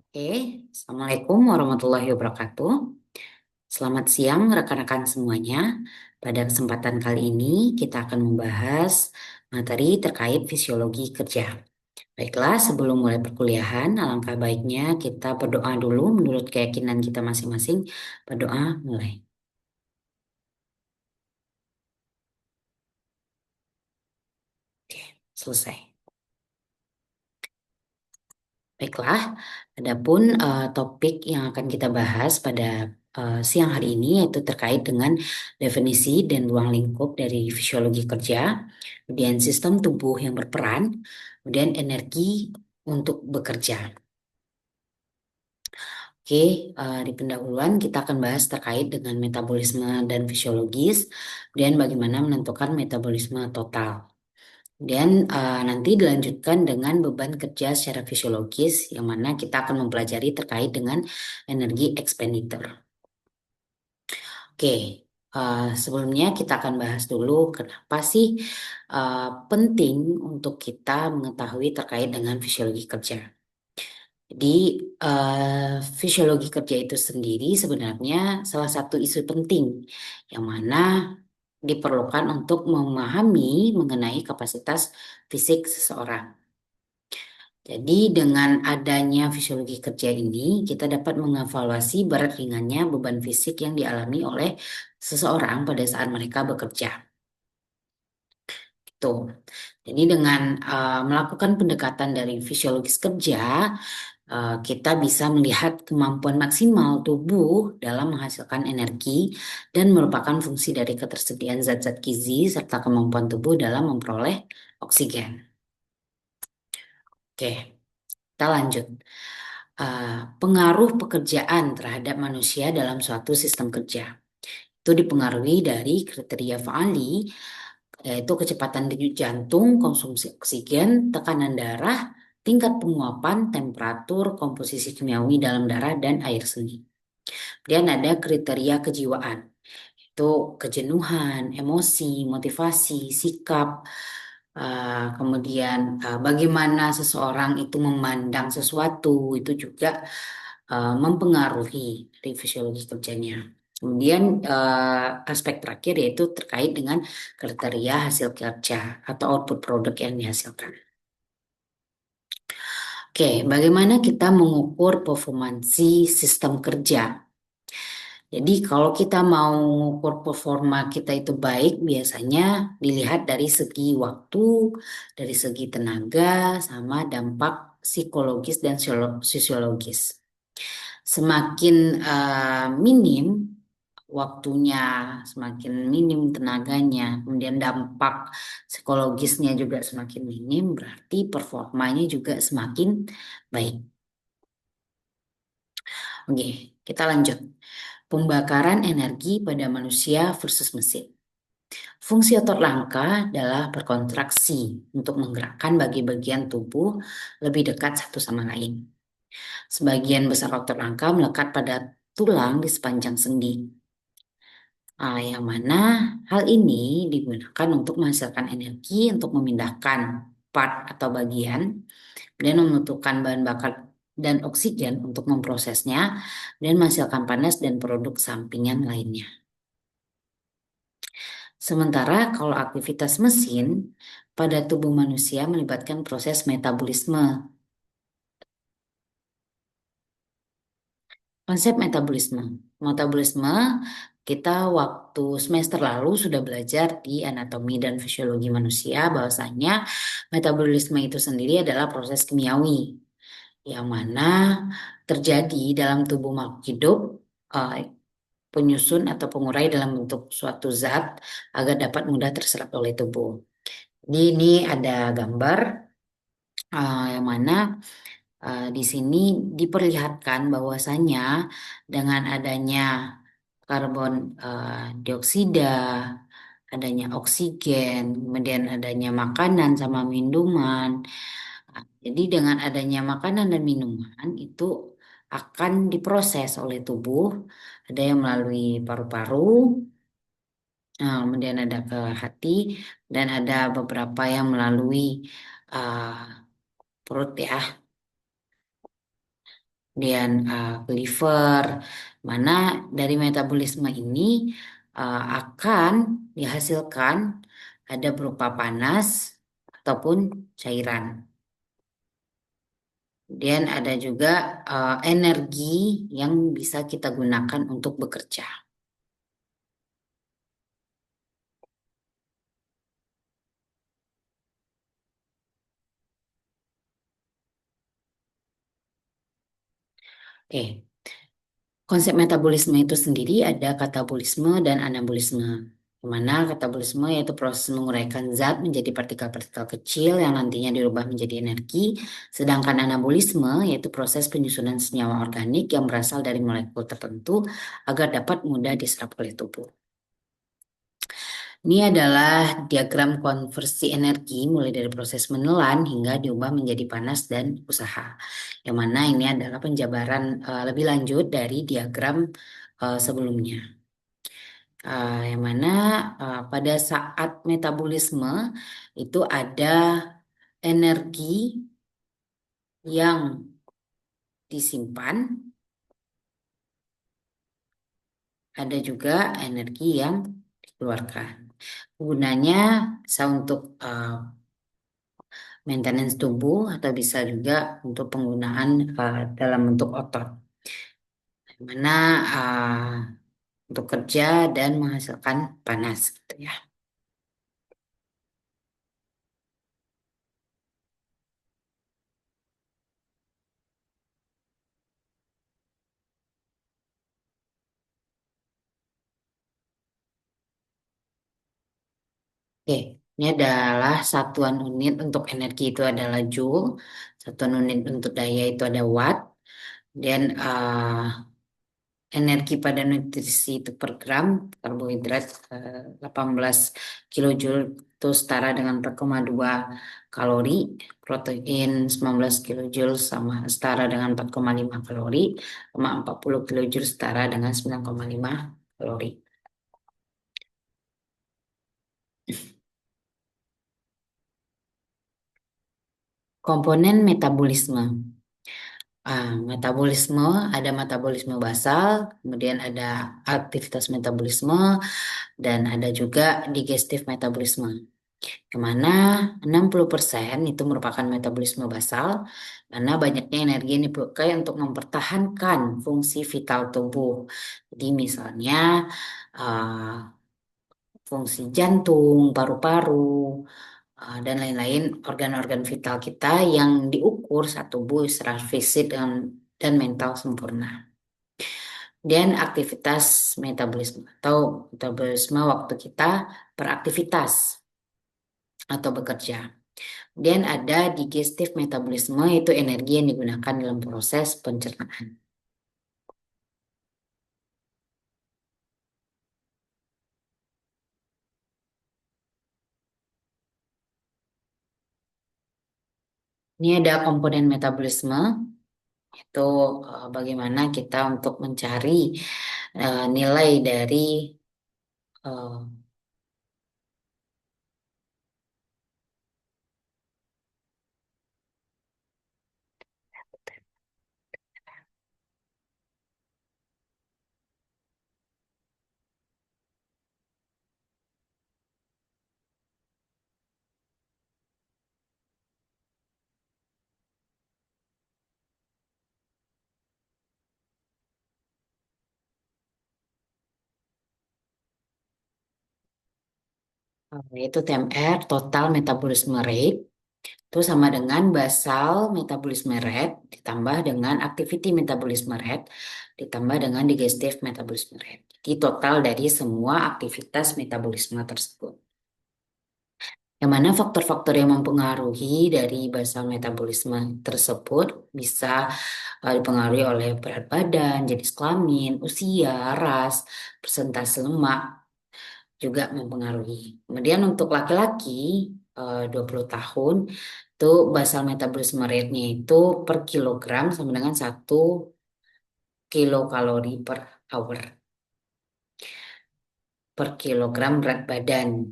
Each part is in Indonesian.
Oke, Assalamualaikum warahmatullahi wabarakatuh. Selamat siang rekan-rekan semuanya. Pada kesempatan kali ini kita akan membahas materi terkait fisiologi kerja. Baiklah, sebelum mulai perkuliahan, alangkah baiknya kita berdoa dulu menurut keyakinan kita masing-masing. Berdoa mulai. Oke, selesai. Baiklah, adapun topik yang akan kita bahas pada siang hari ini yaitu terkait dengan definisi dan ruang lingkup dari fisiologi kerja, kemudian sistem tubuh yang berperan, kemudian energi untuk bekerja. Oke, di pendahuluan kita akan bahas terkait dengan metabolisme dan fisiologis, kemudian bagaimana menentukan metabolisme total. Dan nanti dilanjutkan dengan beban kerja secara fisiologis yang mana kita akan mempelajari terkait dengan energi expenditure. Oke, sebelumnya kita akan bahas dulu kenapa sih penting untuk kita mengetahui terkait dengan fisiologi kerja. Jadi fisiologi kerja itu sendiri sebenarnya salah satu isu penting yang mana diperlukan untuk memahami mengenai kapasitas fisik seseorang. Jadi dengan adanya fisiologi kerja ini, kita dapat mengevaluasi berat ringannya beban fisik yang dialami oleh seseorang pada saat mereka bekerja. Gitu. Jadi dengan melakukan pendekatan dari fisiologis kerja, kita bisa melihat kemampuan maksimal tubuh dalam menghasilkan energi dan merupakan fungsi dari ketersediaan zat-zat gizi serta kemampuan tubuh dalam memperoleh oksigen. Oke, kita lanjut. Pengaruh pekerjaan terhadap manusia dalam suatu sistem kerja. Itu dipengaruhi dari kriteria Faali, yaitu kecepatan denyut jantung, konsumsi oksigen, tekanan darah, tingkat penguapan, temperatur, komposisi kimiawi dalam darah, dan air seni. Kemudian ada kriteria kejiwaan, itu kejenuhan, emosi, motivasi, sikap, kemudian bagaimana seseorang itu memandang sesuatu itu juga mempengaruhi dari fisiologi kerjanya. Kemudian aspek terakhir yaitu terkait dengan kriteria hasil kerja atau output produk yang dihasilkan. Oke, bagaimana kita mengukur performansi sistem kerja? Jadi kalau kita mau mengukur performa kita itu baik, biasanya dilihat dari segi waktu, dari segi tenaga, sama dampak psikologis dan sosiologis. Semakin minim waktunya, semakin minim tenaganya, kemudian dampak psikologisnya juga semakin minim, berarti performanya juga semakin baik. Oke, kita lanjut. Pembakaran energi pada manusia versus mesin. Fungsi otot langka adalah berkontraksi untuk menggerakkan bagian tubuh lebih dekat satu sama lain. Sebagian besar otot langka melekat pada tulang di sepanjang sendi. Yang mana hal ini digunakan untuk menghasilkan energi untuk memindahkan part atau bagian dan membutuhkan bahan bakar dan oksigen untuk memprosesnya dan menghasilkan panas dan produk sampingan lainnya. Sementara kalau aktivitas mesin pada tubuh manusia melibatkan proses metabolisme. Konsep metabolisme. Metabolisme kita waktu semester lalu sudah belajar di anatomi dan fisiologi manusia bahwasanya metabolisme itu sendiri adalah proses kimiawi yang mana terjadi dalam tubuh makhluk hidup, eh, penyusun atau pengurai dalam bentuk suatu zat agar dapat mudah terserap oleh tubuh. Jadi ini ada gambar yang mana di sini diperlihatkan bahwasanya dengan adanya karbon dioksida, adanya oksigen, kemudian adanya makanan sama minuman. Jadi dengan adanya makanan dan minuman itu akan diproses oleh tubuh. Ada yang melalui paru-paru, kemudian ada ke hati, dan ada beberapa yang melalui uh, perut ya. kemudian liver, mana dari metabolisme ini akan dihasilkan ada berupa panas ataupun cairan. Kemudian ada juga energi yang bisa kita gunakan untuk bekerja. Oke, konsep metabolisme itu sendiri ada katabolisme dan anabolisme. Di mana katabolisme yaitu proses menguraikan zat menjadi partikel-partikel kecil yang nantinya dirubah menjadi energi, sedangkan anabolisme yaitu proses penyusunan senyawa organik yang berasal dari molekul tertentu agar dapat mudah diserap oleh tubuh. Ini adalah diagram konversi energi mulai dari proses menelan hingga diubah menjadi panas dan usaha. Yang mana ini adalah penjabaran lebih lanjut dari diagram sebelumnya. Yang mana pada saat metabolisme itu ada energi yang disimpan, ada juga energi yang dikeluarkan. Gunanya bisa untuk maintenance tubuh atau bisa juga untuk penggunaan dalam bentuk otot, mana untuk kerja dan menghasilkan panas gitu ya. Oke, ini adalah satuan unit untuk energi itu adalah joule, satuan unit untuk daya itu ada watt, dan energi pada nutrisi itu per gram, karbohidrat 18 kilojoule itu setara dengan 4,2 kalori, protein 19 kilojoule sama setara dengan 4,5 kalori, sama 40 kilojoule setara dengan 9,5 kalori. Komponen metabolisme. Metabolisme ada metabolisme basal, kemudian ada aktivitas metabolisme, dan ada juga digestif metabolisme. Kemana 60% itu merupakan metabolisme basal, karena banyaknya energi yang dipakai untuk mempertahankan fungsi vital tubuh. Jadi misalnya uh, fungsi jantung, paru-paru, dan lain-lain organ-organ vital kita yang diukur saat tubuh secara fisik dan mental sempurna. Dan aktivitas metabolisme atau metabolisme waktu kita beraktivitas atau bekerja. Dan ada digestive metabolisme, itu energi yang digunakan dalam proses pencernaan. Ini ada komponen metabolisme, itu bagaimana kita untuk mencari nilai dari eh, yaitu TMR, total metabolisme rate, itu sama dengan basal metabolisme rate ditambah dengan activity metabolisme rate ditambah dengan digestive metabolisme rate. Jadi total dari semua aktivitas metabolisme tersebut. Yang mana faktor-faktor yang mempengaruhi dari basal metabolisme tersebut bisa dipengaruhi oleh berat badan, jenis kelamin, usia, ras, persentase lemak juga mempengaruhi. Kemudian untuk laki-laki 20 tahun itu basal metabolisme rate-nya itu per kilogram sama dengan 1 kilokalori per hour per kilogram berat badan.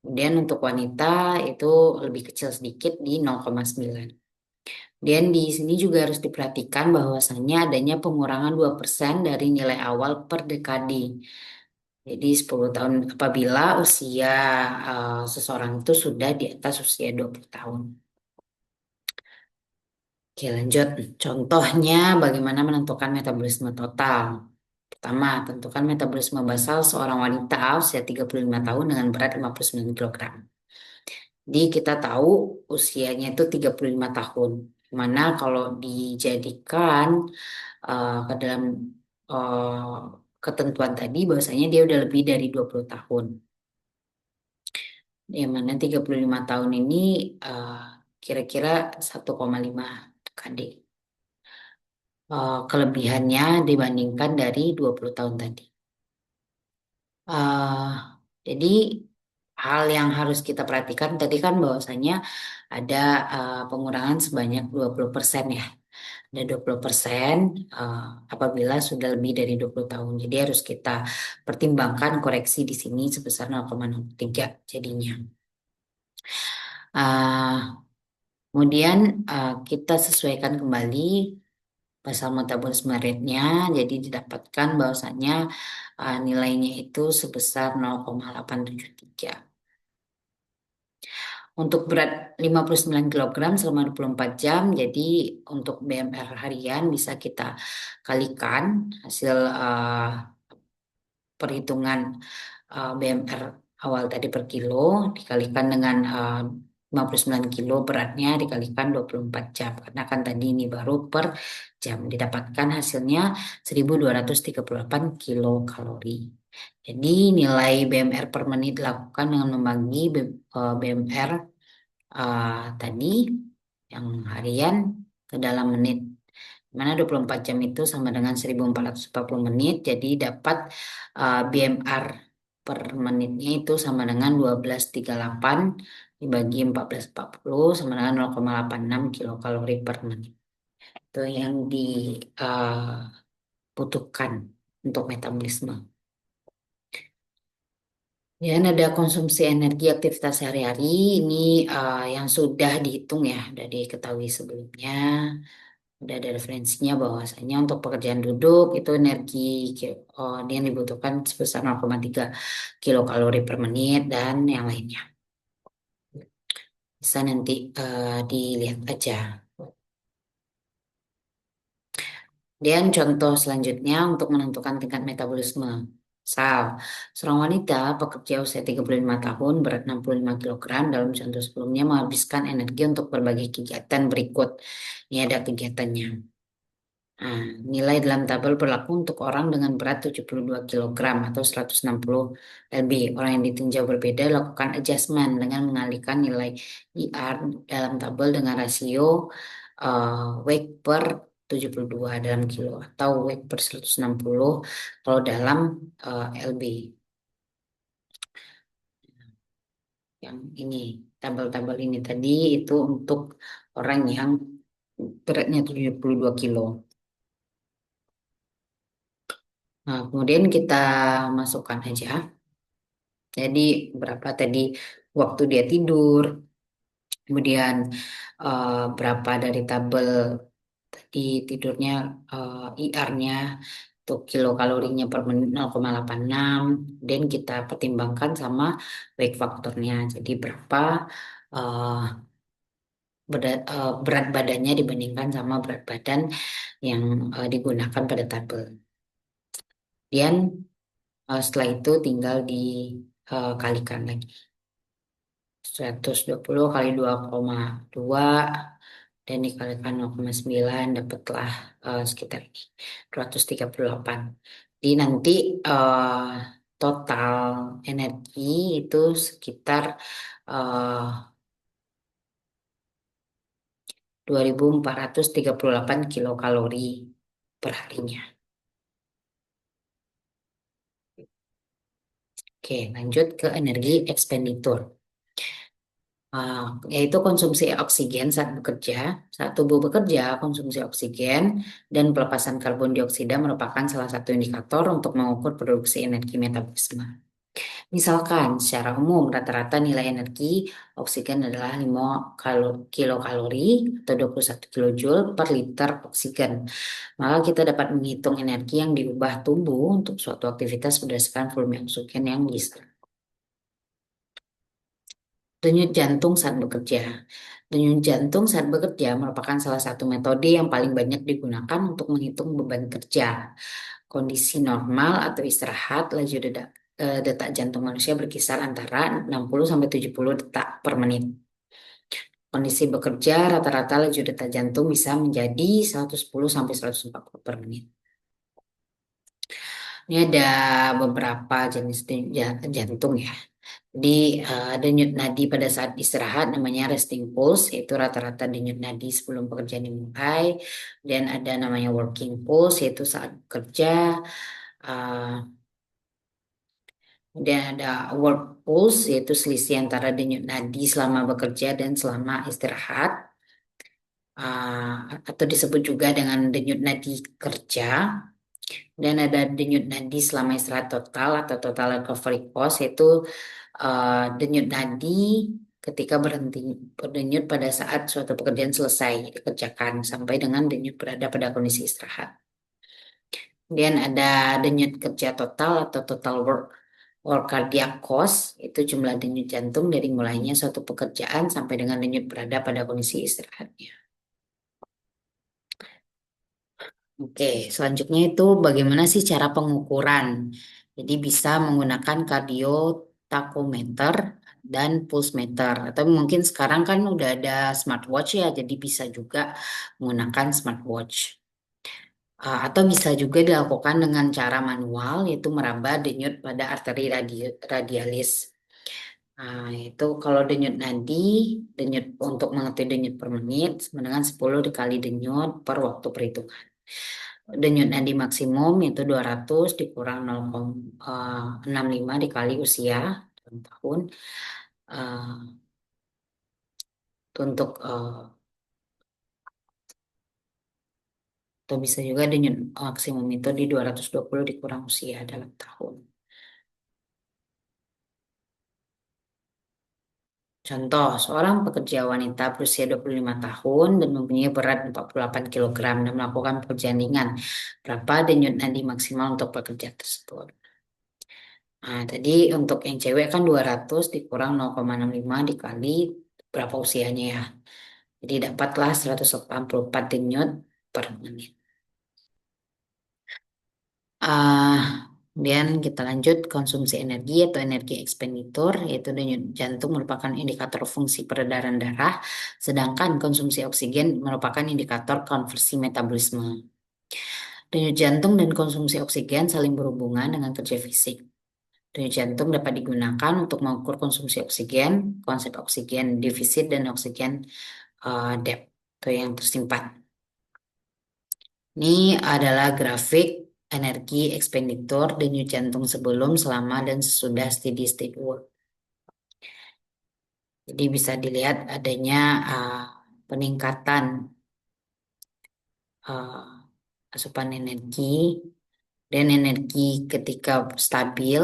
Kemudian untuk wanita itu lebih kecil sedikit di 0,9. Dan di sini juga harus diperhatikan bahwasannya adanya pengurangan 2% dari nilai awal per dekade. Jadi 10 tahun apabila usia seseorang itu sudah di atas usia 20 tahun. Oke, lanjut. Contohnya bagaimana menentukan metabolisme total. Pertama, tentukan metabolisme basal seorang wanita usia 35 tahun dengan berat 59 kilogram. Jadi kita tahu usianya itu 35 tahun. Mana kalau dijadikan ke dalam ketentuan tadi bahwasanya dia udah lebih dari 20 tahun. Yang mana 35 tahun ini eh, kira-kira 1,5 KD. Kelebihannya dibandingkan dari 20 tahun tadi. eh jadi hal yang harus kita perhatikan tadi kan bahwasanya ada pengurangan sebanyak 20% ya. Ada 20% eh, apabila sudah lebih dari 20 tahun. Jadi harus kita pertimbangkan koreksi di sini sebesar 0,03 jadinya. Ah, Kemudian kita sesuaikan kembali basal metabolisme rate-nya. Jadi didapatkan bahwasanya nilainya itu sebesar 0,873. Untuk berat 59 kilogram selama 24 jam, jadi untuk BMR harian bisa kita kalikan hasil perhitungan BMR awal tadi per kilo dikalikan dengan 59 kilo beratnya dikalikan 24 jam. Karena kan tadi ini baru per jam didapatkan hasilnya 1238 kilokalori. Jadi nilai BMR per menit dilakukan dengan membagi BMR tadi yang harian ke dalam menit. Mana 24 jam itu sama dengan 1440 menit. Jadi dapat BMR per menitnya itu sama dengan 1238 dibagi 1440 sama dengan 0,86 kilokalori per menit. Itu yang dibutuhkan untuk metabolisme. Ya, ada konsumsi energi aktivitas sehari-hari ini yang sudah dihitung ya, sudah diketahui sebelumnya. Udah ada referensinya bahwasanya untuk pekerjaan duduk itu energi yang dibutuhkan sebesar 0,3 kilokalori per menit dan yang lainnya. Bisa nanti dilihat aja. Dan contoh selanjutnya untuk menentukan tingkat metabolisme. Misal, seorang wanita pekerja usia 35 tahun berat 65 kilogram dalam contoh sebelumnya menghabiskan energi untuk berbagai kegiatan berikut. Ini ada kegiatannya. Nah, nilai dalam tabel berlaku untuk orang dengan berat 72 kilogram atau 160 lb. Orang yang ditinjau berbeda lakukan adjustment dengan mengalihkan nilai IR dalam tabel dengan rasio weight per 72 dalam kilo atau weight per 160 kalau dalam LB. Yang ini, tabel-tabel ini tadi itu untuk orang yang beratnya 72 kilo. Nah, kemudian kita masukkan aja. Jadi berapa tadi waktu dia tidur, kemudian berapa dari tabel tadi tidurnya IR-nya untuk kilokalorinya per menit 0,86 dan kita pertimbangkan sama weight faktornya. Jadi berapa eh, berat badannya dibandingkan sama berat badan yang digunakan pada tabel. Kemudian setelah itu tinggal dikalikan lagi. 120 kali 2,2 dan dikalikan 0,9 dapatlah sekitar ini 238. Jadi nanti eh, total energi itu sekitar eh, 2438 kilokalori per harinya. Oke, lanjut ke energi ekspenditur. Yaitu konsumsi oksigen saat bekerja. Saat tubuh bekerja, konsumsi oksigen dan pelepasan karbon dioksida merupakan salah satu indikator untuk mengukur produksi energi metabolisme. Misalkan secara umum rata-rata nilai energi oksigen adalah 5 kilokalori atau 21 kilojoule per liter oksigen. Maka kita dapat menghitung energi yang diubah tubuh untuk suatu aktivitas berdasarkan volume oksigen yang diserap. Denyut jantung saat bekerja. Denyut jantung saat bekerja merupakan salah satu metode yang paling banyak digunakan untuk menghitung beban kerja. Kondisi normal atau istirahat, laju detak jantung manusia berkisar antara 60 sampai 70 detak per menit. Kondisi bekerja, rata-rata laju detak jantung bisa menjadi 110 sampai 140 per menit. Ini ada beberapa jenis jantung ya. Jadi denyut nadi pada saat istirahat namanya resting pulse, yaitu rata-rata denyut nadi sebelum pekerjaan dimulai. Dan ada namanya working pulse, yaitu saat bekerja. Uh, Kemudian ada work pulse, yaitu selisih antara denyut nadi selama bekerja dan selama istirahat. Atau disebut juga dengan denyut nadi kerja. Dan ada denyut nadi selama istirahat total atau total recovery pause, yaitu denyut nadi ketika berhenti berdenyut pada saat suatu pekerjaan selesai dikerjakan sampai dengan denyut berada pada kondisi istirahat. Kemudian ada denyut kerja total atau total work cardiac cost, itu jumlah denyut jantung dari mulainya suatu pekerjaan sampai dengan denyut berada pada kondisi istirahatnya. Oke, selanjutnya itu bagaimana sih cara pengukuran? Jadi bisa menggunakan cardio tachometer dan pulse meter. Atau mungkin sekarang kan udah ada smartwatch ya, jadi bisa juga menggunakan smartwatch. Atau bisa juga dilakukan dengan cara manual, yaitu meraba denyut pada arteri radialis. Nah, itu kalau denyut nadi, denyut untuk mengetahui denyut per menit, sama dengan 10 dikali denyut per waktu perhitungan. Denyut nadi maksimum itu 200 dikurang 0,65 dikali usia dalam tahun. Eh, itu untuk atau bisa juga denyut maksimum itu di 220 dikurang usia dalam tahun. Contoh, seorang pekerja wanita berusia 25 tahun dan mempunyai berat 48 kilogram dan melakukan pekerjaan ringan. Berapa denyut nadi maksimal untuk pekerja tersebut? Nah, tadi untuk yang cewek kan 200 dikurang 0,65 dikali berapa usianya ya. Jadi dapatlah 184 denyut per menit. Ah, Kemudian kita lanjut konsumsi energi atau energi ekspenditur, yaitu denyut jantung merupakan indikator fungsi peredaran darah, sedangkan konsumsi oksigen merupakan indikator konversi metabolisme. Denyut jantung dan konsumsi oksigen saling berhubungan dengan kerja fisik. Denyut jantung dapat digunakan untuk mengukur konsumsi oksigen, konsep oksigen defisit dan oksigen depth atau yang tersimpan. Ini adalah grafik energi ekspenditur denyut jantung sebelum, selama, dan sesudah steady state work. Jadi bisa dilihat adanya peningkatan asupan energi dan energi ketika stabil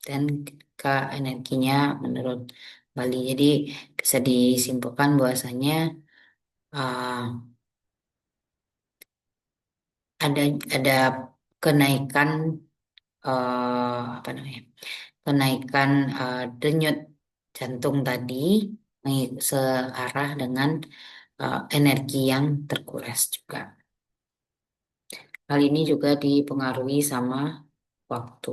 dan ketika energinya menurun kembali. Jadi bisa disimpulkan bahwasanya uh, ada ada kenaikan apa namanya? Kenaikan denyut jantung tadi searah dengan energi yang terkuras juga. Hal ini juga dipengaruhi sama waktu.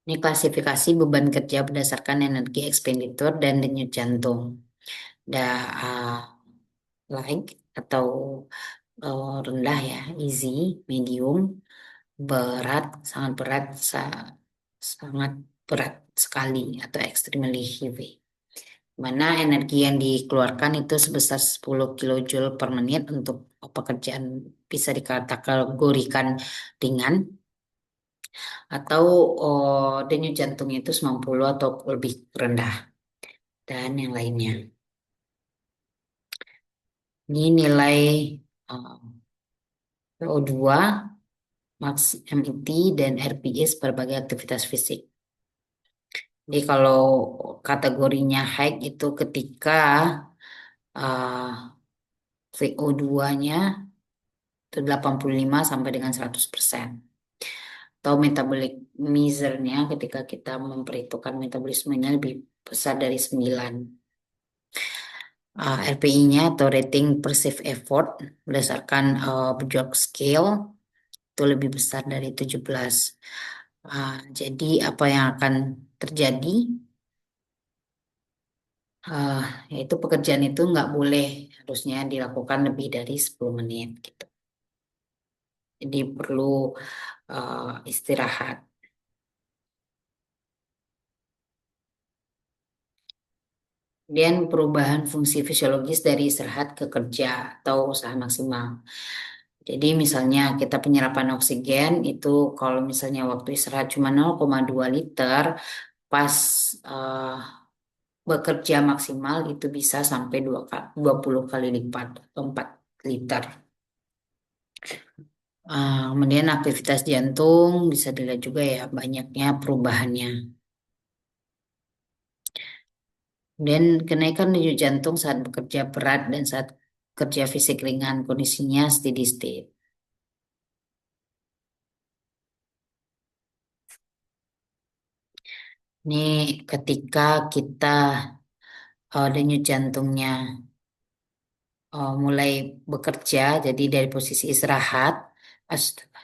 Ini klasifikasi beban kerja berdasarkan energi ekspenditur dan denyut jantung. Ada light atau rendah ya, easy, medium, berat, sangat berat, sangat berat sekali atau extremely heavy. Mana energi yang dikeluarkan itu sebesar 10 kilojoule per menit untuk pekerjaan bisa dikategorikan ringan atau denyut jantungnya itu 90 atau lebih rendah dan yang lainnya. Ini nilai uh, PO2, max MET, dan RPE berbagai aktivitas fisik. Jadi kalau kategorinya high itu ketika VO2-nya itu 85 sampai dengan 100%. Atau metabolic measure-nya ketika kita memperhitungkan metabolismenya lebih besar dari 9. RPI-nya atau rating perceived effort berdasarkan Bjork scale itu lebih besar dari 17. Jadi apa yang akan terjadi? Ah, Yaitu pekerjaan itu nggak boleh harusnya dilakukan lebih dari 10 menit gitu. Jadi perlu istirahat. Dan perubahan fungsi fisiologis dari istirahat ke kerja atau usaha maksimal. Jadi misalnya kita penyerapan oksigen itu kalau misalnya waktu istirahat cuma 0,2 liter, pas eh, bekerja maksimal itu bisa sampai 20 kali lipat atau 4 liter. Kemudian aktivitas jantung bisa dilihat juga ya banyaknya perubahannya. Dan kenaikan denyut jantung saat bekerja berat dan saat kerja fisik ringan kondisinya steady state. Ini ketika kita denyut jantungnya mulai bekerja, jadi dari posisi istirahat, astaga,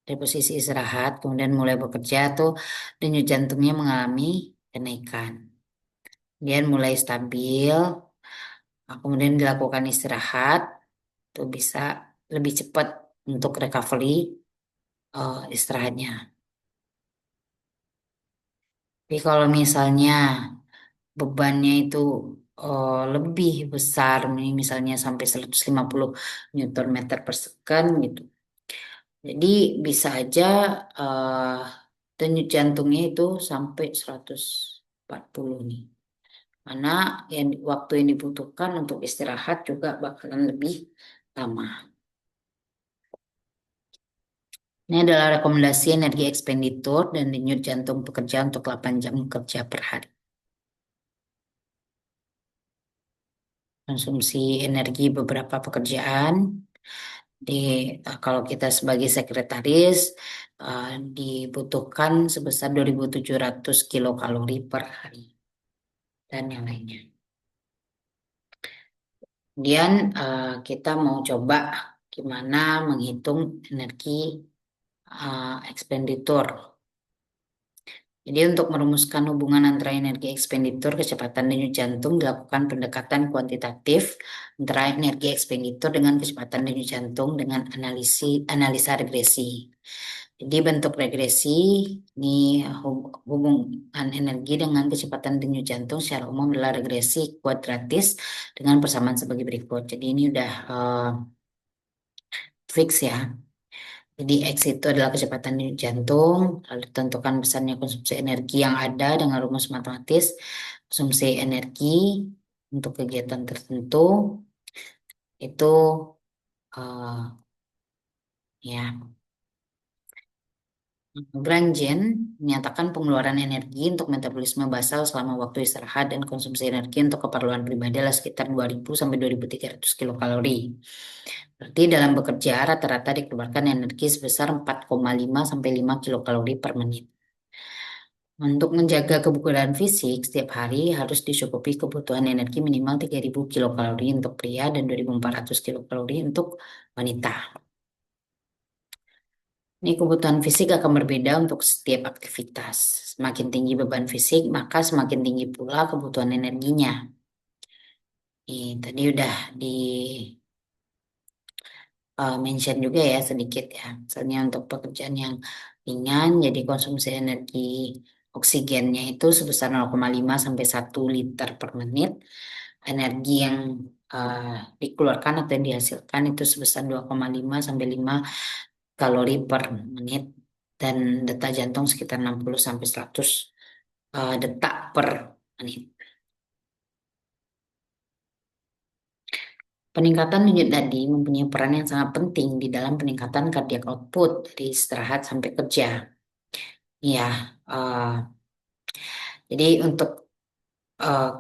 dari posisi istirahat, kemudian mulai bekerja tuh denyut jantungnya mengalami kenaikan. Kemudian mulai stabil, kemudian dilakukan istirahat, tuh bisa lebih cepat untuk recovery istirahatnya. Tapi kalau misalnya bebannya itu lebih besar, misalnya sampai 150 Newton meter per second gitu. Jadi bisa aja eh, denyut jantungnya itu sampai 140 nih. Mana yang waktu yang dibutuhkan untuk istirahat juga bakalan lebih lama. Ini adalah rekomendasi energi ekspenditur dan denyut jantung pekerja untuk 8 jam kerja per hari. Konsumsi energi beberapa pekerjaan di kalau kita sebagai sekretaris dibutuhkan sebesar 2.700 kilokalori per hari dan yang lainnya. Kemudian kita mau coba gimana menghitung energi ekspenditur. Jadi untuk merumuskan hubungan antara energi ekspenditur, kecepatan denyut jantung dilakukan pendekatan kuantitatif antara energi ekspenditur dengan kecepatan denyut jantung dengan analisa regresi. Jadi bentuk regresi ini hubungan energi dengan kecepatan denyut jantung secara umum adalah regresi kuadratis dengan persamaan sebagai berikut. Jadi ini udah fix ya. Jadi X itu adalah kecepatan denyut jantung, lalu tentukan besarnya konsumsi energi yang ada dengan rumus matematis, konsumsi energi untuk kegiatan tertentu itu eh, ya Grangen menyatakan pengeluaran energi untuk metabolisme basal selama waktu istirahat dan konsumsi energi untuk keperluan pribadi adalah sekitar 2.000 sampai 2.300 kilokalori. Berarti dalam bekerja rata-rata dikeluarkan energi sebesar 4,5 sampai 5 kilokalori per menit. Untuk menjaga kebugaran fisik, setiap hari harus dicukupi kebutuhan energi minimal 3.000 kilokalori untuk pria dan 2.400 kilokalori untuk wanita. Ini kebutuhan fisik akan berbeda untuk setiap aktivitas. Semakin tinggi beban fisik, maka semakin tinggi pula kebutuhan energinya. Tadi udah di mention juga ya sedikit ya. Misalnya untuk pekerjaan yang ringan, jadi konsumsi energi oksigennya itu sebesar 0,5 sampai 1 liter per menit. Energi yang eh, dikeluarkan atau yang dihasilkan itu sebesar 2,5 sampai 5 kalori per menit dan detak jantung sekitar 60 sampai 100 detak per menit. Peningkatan denyut nadi mempunyai peran yang sangat penting di dalam peningkatan cardiac output dari istirahat sampai kerja. Ya, jadi untuk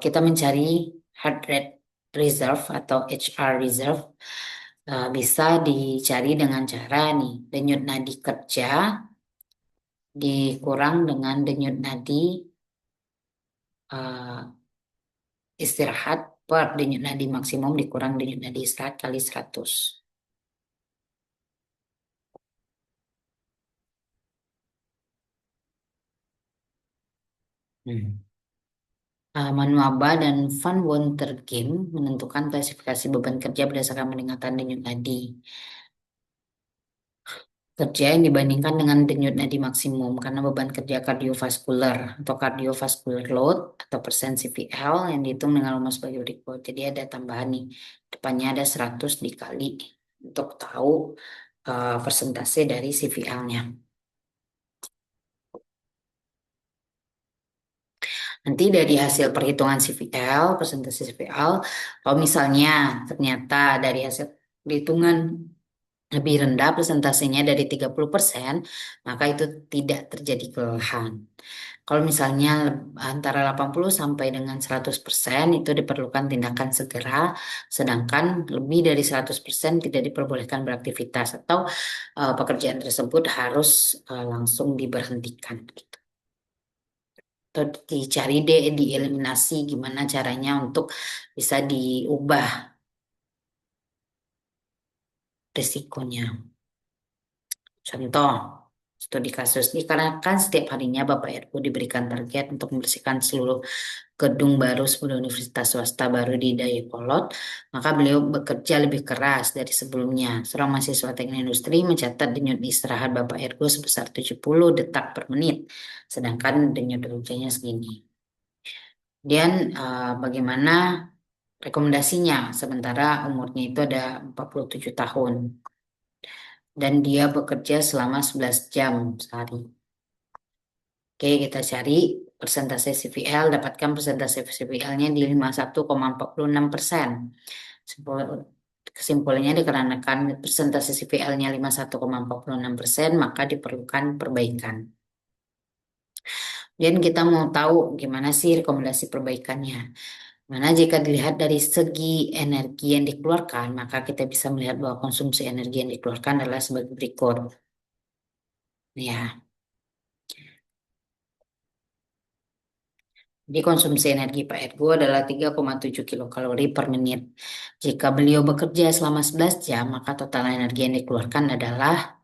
kita mencari heart rate reserve atau HR reserve bisa dicari dengan cara nih denyut nadi kerja dikurang dengan denyut nadi eh, istirahat per denyut nadi maksimum dikurang denyut nadi istirahat kali 100. Hmm. Manuaba dan Van Wontergem menentukan klasifikasi beban kerja berdasarkan peningkatan denyut nadi kerja yang dibandingkan dengan denyut nadi maksimum karena beban kerja kardiovaskular atau cardiovascular load atau persen CVL yang dihitung dengan rumus sebagai berikut. Jadi ada tambahan nih, depannya ada 100 dikali untuk tahu persentase dari CVL-nya. Nanti dari hasil perhitungan CVL, persentase CVL, kalau misalnya ternyata dari hasil perhitungan lebih rendah persentasenya dari 30%, maka itu tidak terjadi kelelahan. Kalau misalnya antara 80 sampai dengan 100% itu diperlukan tindakan segera, sedangkan lebih dari 100% tidak diperbolehkan beraktivitas atau pekerjaan tersebut harus langsung diberhentikan gitu. Atau dicari deh, dieliminasi gimana caranya untuk bisa diubah risikonya. Contoh, studi kasus dikarenakan setiap harinya Bapak RU diberikan target untuk membersihkan seluruh gedung baru 10 universitas swasta baru di Dayakolot, maka beliau bekerja lebih keras dari sebelumnya. Seorang mahasiswa teknik industri mencatat denyut istirahat Bapak RU sebesar 70 detak per menit, sedangkan denyut kerjanya segini. Kemudian bagaimana rekomendasinya? Sementara umurnya itu ada 47 tahun dan dia bekerja selama 11 jam sehari. Oke, kita cari persentase CVL, dapatkan persentase CVL-nya di 51,46%. Kesimpulannya dikarenakan persentase CVL-nya 51,46%, maka diperlukan perbaikan. Dan kita mau tahu gimana sih rekomendasi perbaikannya. Mana jika dilihat dari segi energi yang dikeluarkan, maka kita bisa melihat bahwa konsumsi energi yang dikeluarkan adalah sebagai berikut. Ya, jadi konsumsi energi Pak Ergo adalah 3,7 kilokalori per menit. Jika beliau bekerja selama 11 jam, maka total energi yang dikeluarkan adalah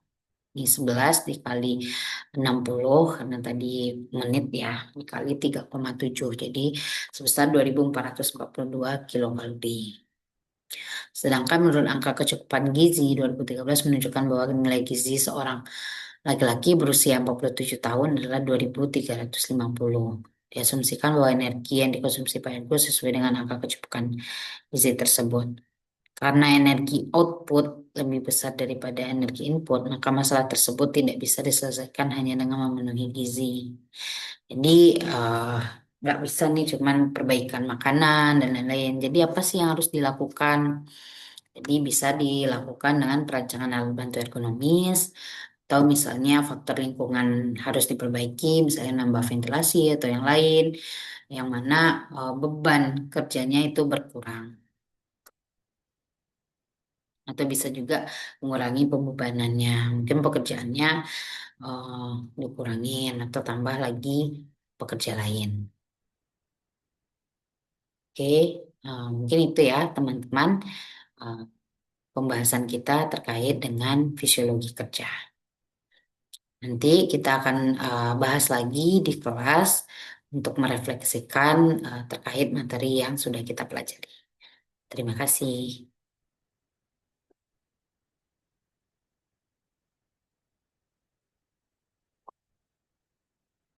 ini 11 dikali 60, karena tadi menit ya, dikali 3,7. Jadi sebesar 2.442 kilokalori. Sedangkan menurut angka kecukupan gizi 2013 menunjukkan bahwa nilai gizi seorang laki-laki berusia 47 tahun adalah 2.350. Diasumsikan bahwa energi yang dikonsumsi Pak Ego sesuai dengan angka kecukupan gizi tersebut. Karena energi output lebih besar daripada energi input, maka masalah tersebut tidak bisa diselesaikan hanya dengan memenuhi gizi. Jadi nggak bisa nih cuman perbaikan makanan dan lain-lain. Jadi apa sih yang harus dilakukan? Jadi bisa dilakukan dengan perancangan alat bantu ergonomis atau misalnya faktor lingkungan harus diperbaiki, misalnya nambah ventilasi atau yang lain, yang mana beban kerjanya itu berkurang. Atau bisa juga mengurangi pembebanannya. Mungkin pekerjaannya eh, dikurangin atau tambah lagi pekerja lain. Oke, mungkin itu ya teman-teman eh, pembahasan kita terkait dengan fisiologi kerja. Nanti kita akan bahas lagi di kelas untuk merefleksikan terkait materi yang sudah kita pelajari. Terima kasih.